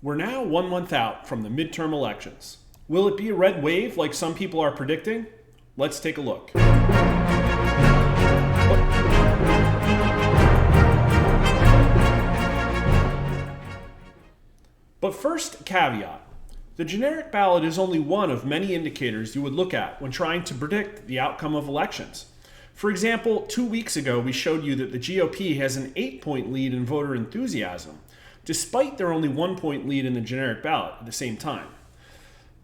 We're now 1 month out from the midterm elections. Will it be a red wave like some people are predicting? Let's take a look. But first, caveat. The generic ballot is only one of many indicators you would look at when trying to predict the outcome of elections. For example, 2 weeks ago we showed you that the GOP has an 8-point lead in voter enthusiasm, despite their only 1-point lead in the generic ballot at the same time.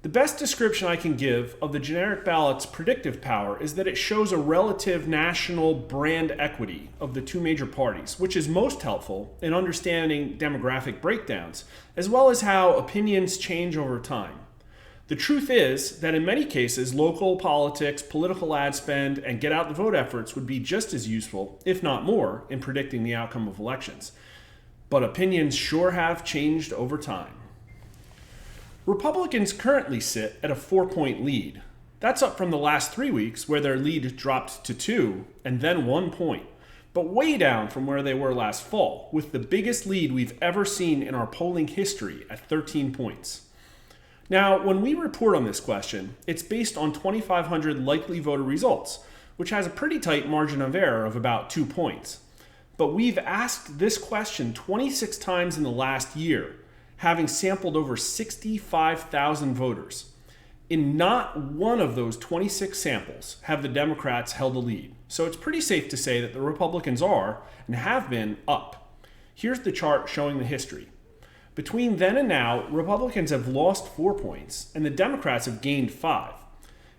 The best description I can give of the generic ballot's predictive power is that it shows a relative national brand equity of the two major parties, which is most helpful in understanding demographic breakdowns, as well as how opinions change over time. The truth is that in many cases, local politics, political ad spend, and get out the vote efforts would be just as useful, if not more, in predicting the outcome of elections. But opinions sure have changed over time. Republicans currently sit at a 4-point lead. That's up from the last 3 weeks where their lead dropped to 2 and then 1 point, but way down from where they were last fall, with the biggest lead we've ever seen in our polling history at 13 points. Now, when we report on this question, it's based on 2,500 likely voter results, which has a pretty tight margin of error of about 2 points. But we've asked this question 26 times in the last year, having sampled over 65,000 voters. In not one of those 26 samples have the Democrats held a lead. So it's pretty safe to say that the Republicans are, and have been, up. Here's the chart showing the history. Between then and now, Republicans have lost 4 points, and the Democrats have gained 5.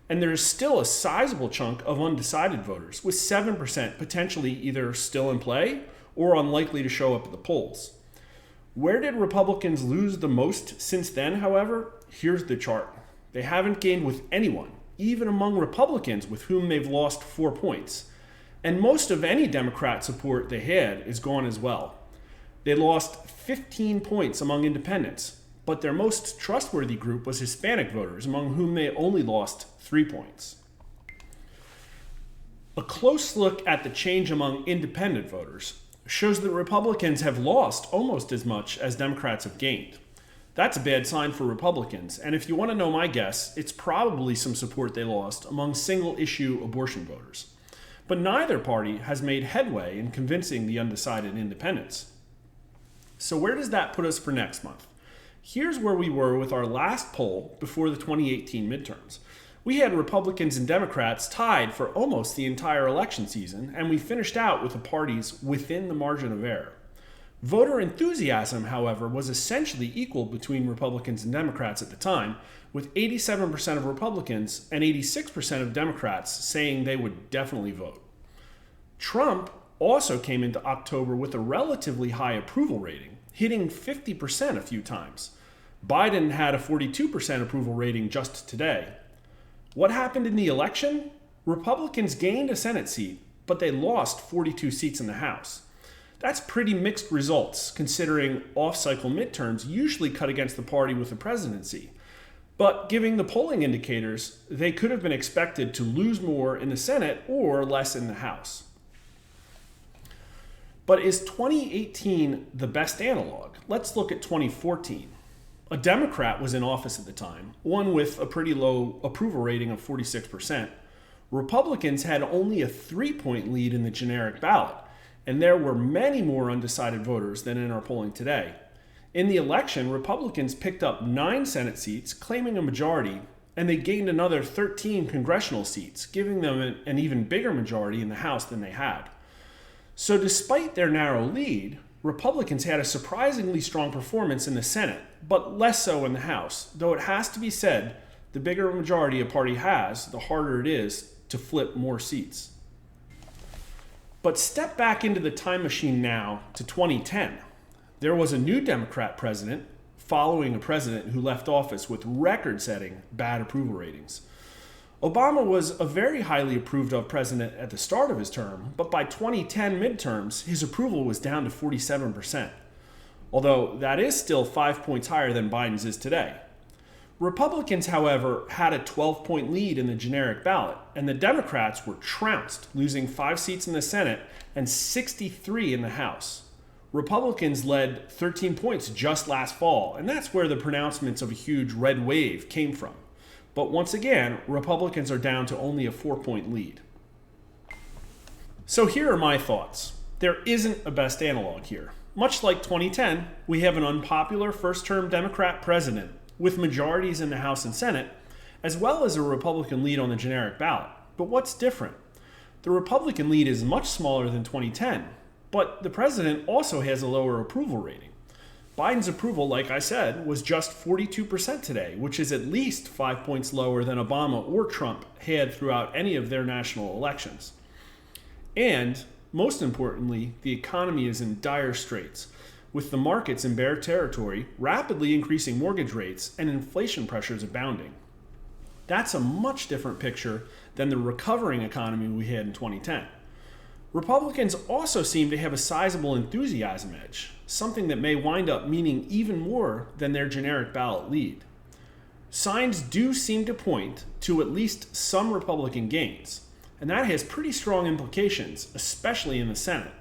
And there is still a sizable chunk of undecided voters, with 7% potentially either still in play or unlikely to show up at the polls. Where did Republicans lose the most since then, however? Here's the chart. They haven't gained with anyone, even among Republicans with whom they've lost 4 points. And most of any Democrat support they had is gone as well. They lost 15 points among independents, but their most trustworthy group was Hispanic voters, among whom they only lost 3 points. A close look at the change among independent voters shows that Republicans have lost almost as much as Democrats have gained. That's a bad sign for Republicans, and if you want to know my guess, it's probably some support they lost among single-issue abortion voters. But neither party has made headway in convincing the undecided independents. So where does that put us for next month? Here's where we were with our last poll before the 2018 midterms. We had Republicans and Democrats tied for almost the entire election season, and we finished out with the parties within the margin of error. Voter enthusiasm, however, was essentially equal between Republicans and Democrats at the time, with 87% of Republicans and 86% of Democrats saying they would definitely vote. Trump also came into October with a relatively high approval rating, hitting 50% a few times. Biden had a 42% approval rating just today. What happened in the election? Republicans gained a Senate seat, but they lost 42 seats in the House. That's pretty mixed results, considering off-cycle midterms usually cut against the party with the presidency. But given the polling indicators, they could have been expected to lose more in the Senate or less in the House. But is 2018 the best analog? Let's look at 2014. A Democrat was in office at the time, one with a pretty low approval rating of 46%. Republicans had only a 3-point lead in the generic ballot, and there were many more undecided voters than in our polling today. In the election, Republicans picked up 9 Senate seats, claiming a majority, and they gained another 13 congressional seats, giving them an even bigger majority in the House than they had. So despite their narrow lead, Republicans had a surprisingly strong performance in the Senate, but less so in the House, though it has to be said, the bigger a majority a party has, the harder it is to flip more seats. But step back into the time machine now to 2010. There was a new Democrat president following a president who left office with record-setting bad approval ratings. Obama was a very highly approved of president at the start of his term, but by 2010 midterms, his approval was down to 47%, although that is still 5 points higher than Biden's is today. Republicans, however, had a 12-point lead in the generic ballot, and the Democrats were trounced, losing 5 seats in the Senate and 63 in the House. Republicans led 13 points just last fall, and that's where the pronouncements of a huge red wave came from. But once again, Republicans are down to only a 4-point lead. So here are my thoughts. There isn't a best analog here. Much like 2010, we have an unpopular first-term Democrat president with majorities in the House and Senate, as well as a Republican lead on the generic ballot. But what's different? The Republican lead is much smaller than 2010, but the president also has a lower approval rating. Biden's approval, like I said, was just 42% today, which is at least 5 points lower than Obama or Trump had throughout any of their national elections. And, most importantly, the economy is in dire straits, with the markets in bear territory, rapidly increasing mortgage rates, and inflation pressures abounding. That's a much different picture than the recovering economy we had in 2010. Republicans also seem to have a sizable enthusiasm edge, something that may wind up meaning even more than their generic ballot lead. Signs do seem to point to at least some Republican gains, and that has pretty strong implications, especially in the Senate.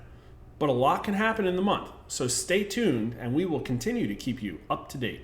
But a lot can happen in the month, so stay tuned and we will continue to keep you up to date.